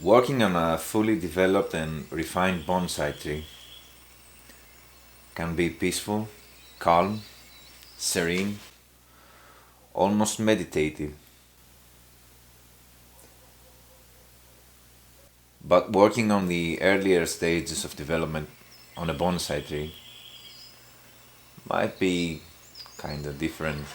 Working on a fully developed and refined bonsai tree can be peaceful, calm, serene, almost meditative. But working on the earlier stages of development on a bonsai tree might be kind of different.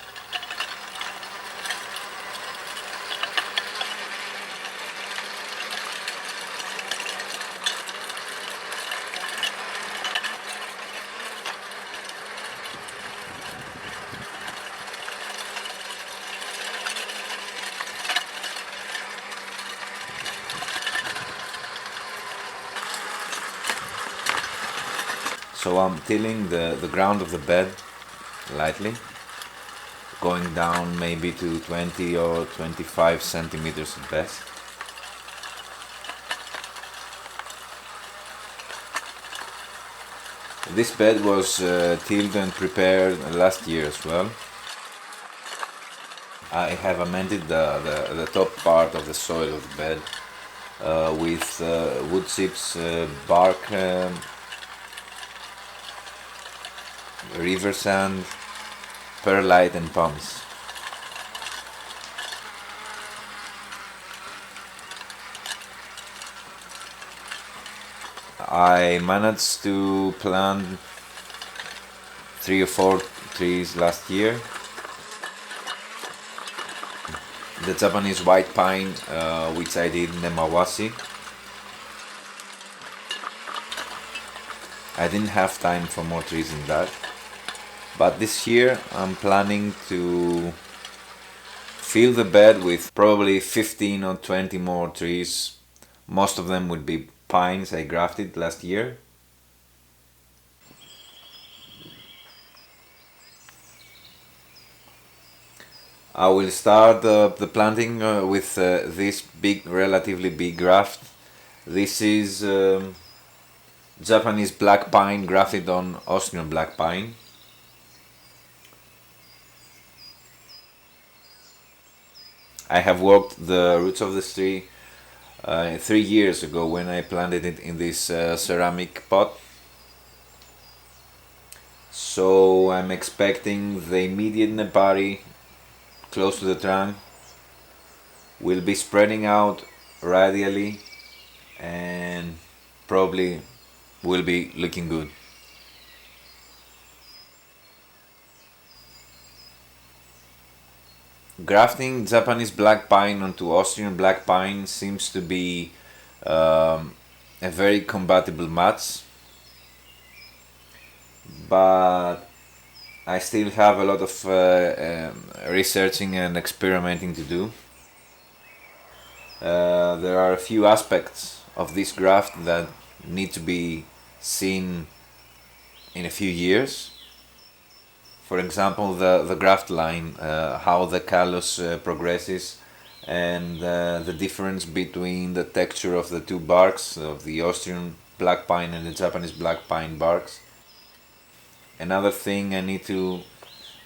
So I'm tilling the ground of the bed lightly, going down maybe to 20 or 25 centimeters at best. This bed was tilled and prepared last year as well. I have amended the top part of the soil of the bed with wood chips, bark, river sand, perlite and pumice. I managed to plant 3 or 4 trees last year. The Japanese white pine, which I did Nemawashi. I didn't have time for more trees than that. But this year I'm planning to fill the bed with probably 15 or 20 more trees. Most of them would be pines I grafted last year. I will start the planting with this relatively big graft. This is Japanese black pine grafted on Austrian black pine. I have worked the roots of this tree 3 years ago when I planted it in this ceramic pot. So I'm expecting the immediate nepari close to the trunk will be spreading out radially and probably will be looking good. Grafting Japanese black pine onto Austrian black pine seems to be a very compatible match, but I still have a lot of researching and experimenting to do. There are a few aspects of this graft that need to be seen in a few years. For example, the graft line, how the callus progresses, and the difference between the texture of the two barks, of the Austrian black pine and the Japanese black pine barks. Another thing I need to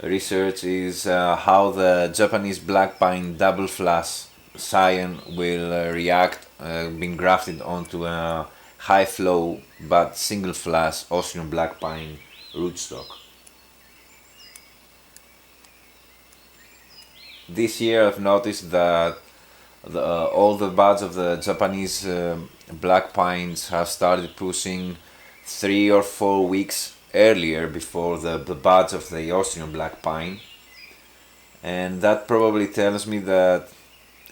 research is how the Japanese black pine double flash scion will react being grafted onto a high flow but single flash Austrian black pine rootstock. This year I've noticed that all the buds of the Japanese black pines have started pushing 3 or 4 weeks earlier before the buds of the Austrian black pine, and that probably tells me that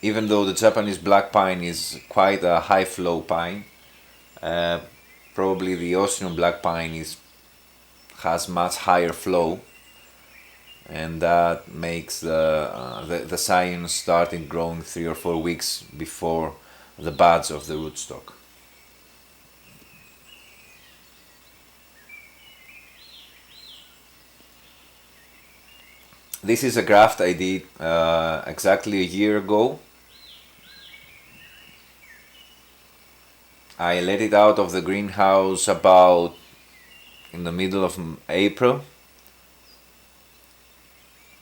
even though the Japanese black pine is quite a high flow pine, probably the Austrian black pine has much higher flow, and that makes the scion starting growing 3 or 4 weeks before the buds of the rootstock. This is a graft I did exactly a year ago. I let it out of the greenhouse about in the middle of April,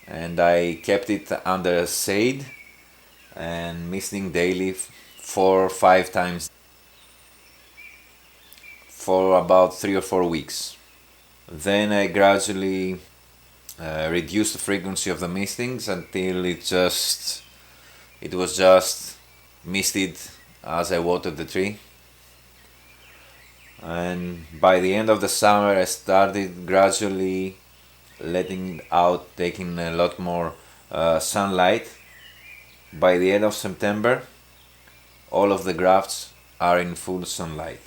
and I kept it under shade and misting daily 4 or 5 times for about 3 or 4 weeks. Then I gradually reduced the frequency of the mistings until it was just misted as I watered the tree. And by the end of the summer I started gradually letting out, taking a lot more sunlight. By the end of September all of the grafts are in full sunlight.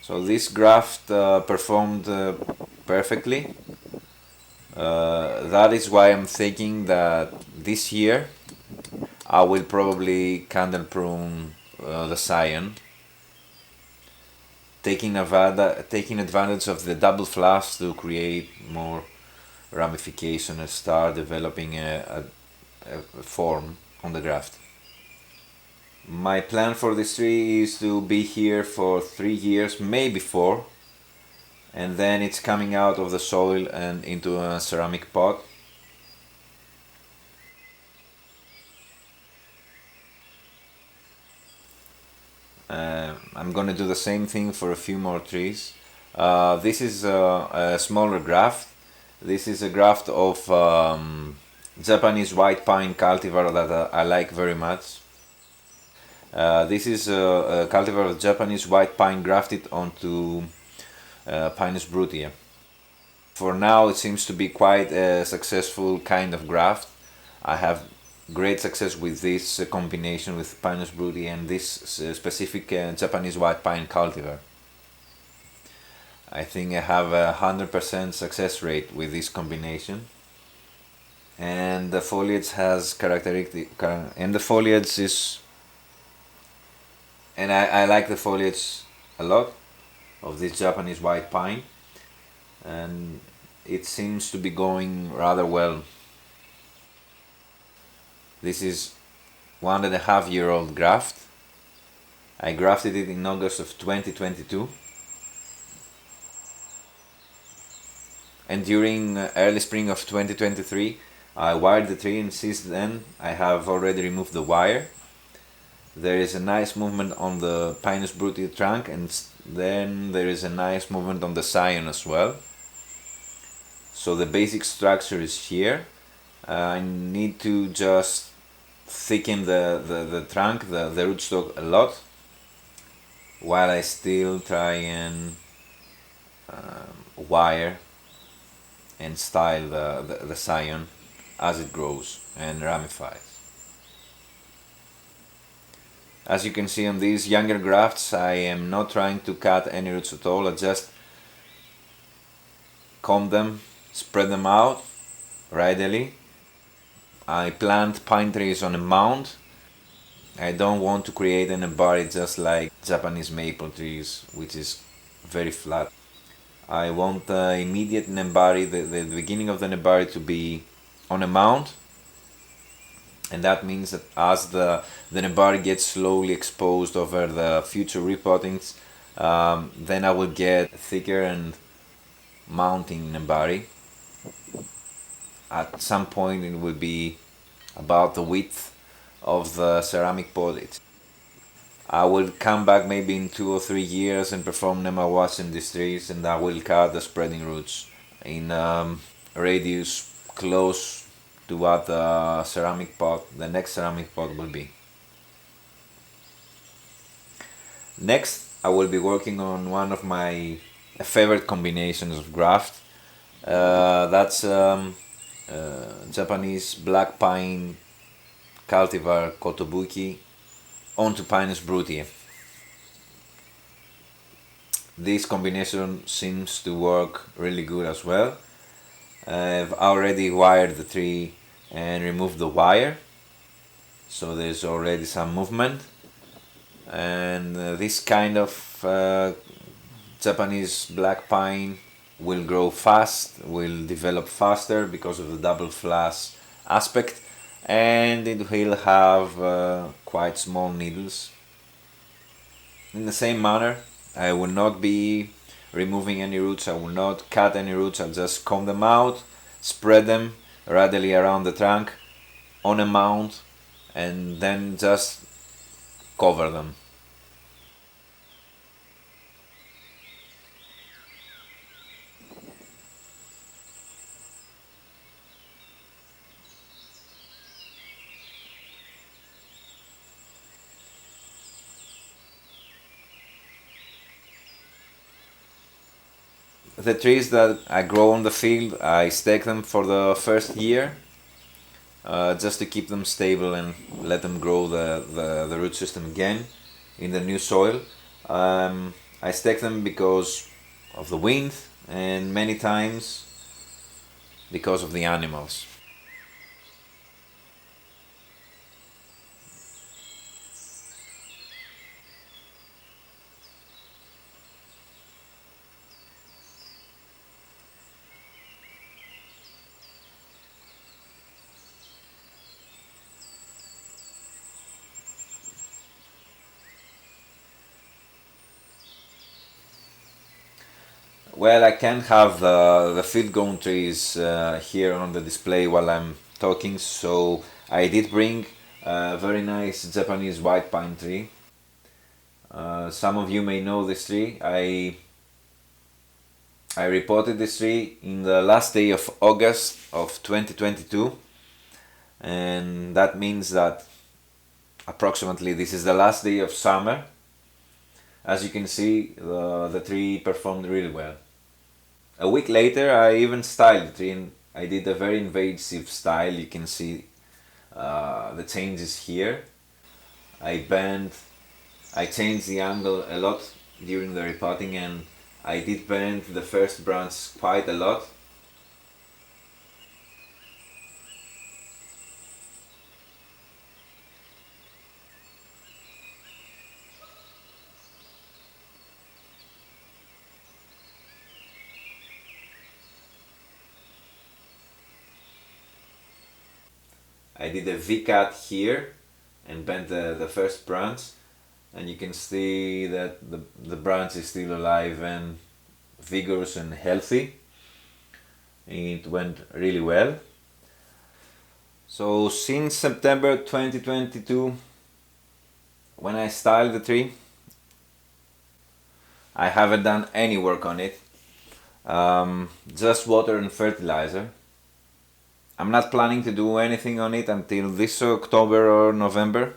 So this graft performed perfectly. That is why I'm thinking that this year I will probably candle prune the scion, taking advantage of the double flash to create more ramification and start developing a form on the graft. My plan for this tree is to be here for 3 years, maybe 4, and then it's coming out of the soil and into a ceramic pot. I'm gonna do the same thing for a few more trees. This is a smaller graft. This is a graft of Japanese white pine cultivar that I like very much. This is a cultivar of Japanese white pine grafted onto Pinus brutia. For now it seems to be quite a successful kind of graft. I have great success with this combination with Pinus brutia and this specific Japanese white pine cultivar. I think I have a 100% success rate with this combination. And the foliage has and the foliage is, and I like the foliage a lot of this Japanese white pine, and it seems to be going rather well. This is 1.5-year-old graft. I grafted it in August of 2022, and during early spring of 2023 I wired the tree, and since then I have already removed the wire. There is a nice movement on the Pinus brutia trunk, and then there is a nice movement on the scion as well. So the basic structure is here. I need to just thicken the trunk, the rootstock a lot, while I still try and wire and style the scion as it grows and ramifies. As you can see on these younger grafts, I am not trying to cut any roots at all. I just comb them, spread them out radially. I plant pine trees on a mound. I don't want to create an nebari just like Japanese maple trees, which is very flat. I want the immediate nebari, the beginning of the nebari, to be on a mound. And that means that as the nebari gets slowly exposed over the future repottings, then I will get thicker and mounting nebari. At some point it will be about the width of the ceramic pot. I will come back maybe in 2 or 3 years and perform nema wash in these trees, and I will cut the spreading roots in radius close to what the next ceramic pot will be. Next, I will be working on one of my favorite combinations of graft. That's Japanese black pine cultivar kotobuki onto Pinus brutia. This combination seems to work really good as well. I've already wired the tree and removed the wire, so there's already some movement, and this kind of Japanese black pine will grow fast, will develop faster because of the double flash aspect, and it will have quite small needles. In the same manner, I will not be removing any roots, I will not cut any roots, I'll just comb them out, spread them radially around the trunk on a mound, and then just cover them. The trees that I grow on the field, I stake them for the first year, just to keep them stable and let them grow the root system again in the new soil. I stake them because of the wind and many times because of the animals. Well, I can't have the field grown trees here on the display while I'm talking, so I did bring a very nice Japanese white pine tree. Some of you may know this tree. I reported this tree in the last day of August of 2022, and that means that approximately this is the last day of summer. As you can see, the tree performed really well. A week later, I even styled the tree, and I did a very invasive style. You can see the changes here. I changed the angle a lot during the repotting, and I did bend the first branch quite a lot. I did a V-cut here and bent the first branch, and you can see that the branch is still alive and vigorous and healthy. It went really well. So since September 2022, when I styled the tree, I haven't done any work on it, just water and fertilizer. I'm not planning to do anything on it until this October or November,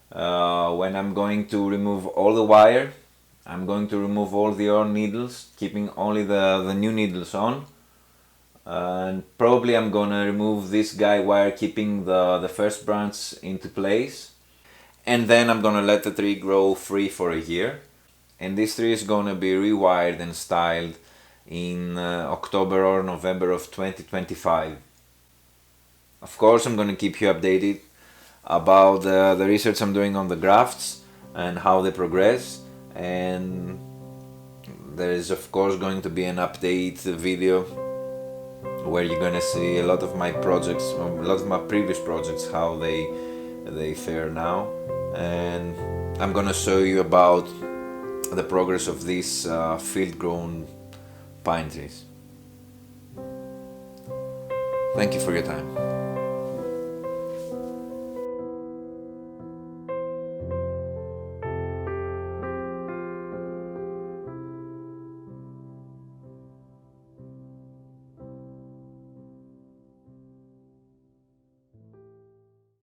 when I'm going to remove all the wire. I'm going to remove all the old needles, keeping only the new needles on. And probably I'm gonna remove this guide wire, keeping the first branch into place. And then I'm gonna let the tree grow free for a year. And this tree is gonna be rewired and styled in October or November of 2025. Of course, I'm gonna keep you updated about the research I'm doing on the grafts and how they progress. And there is of course going to be an update video where you're gonna see a lot of my projects, a lot of my previous projects, how they fare now. And I'm gonna show you about the progress of these field-grown pine trees. Thank you for your time.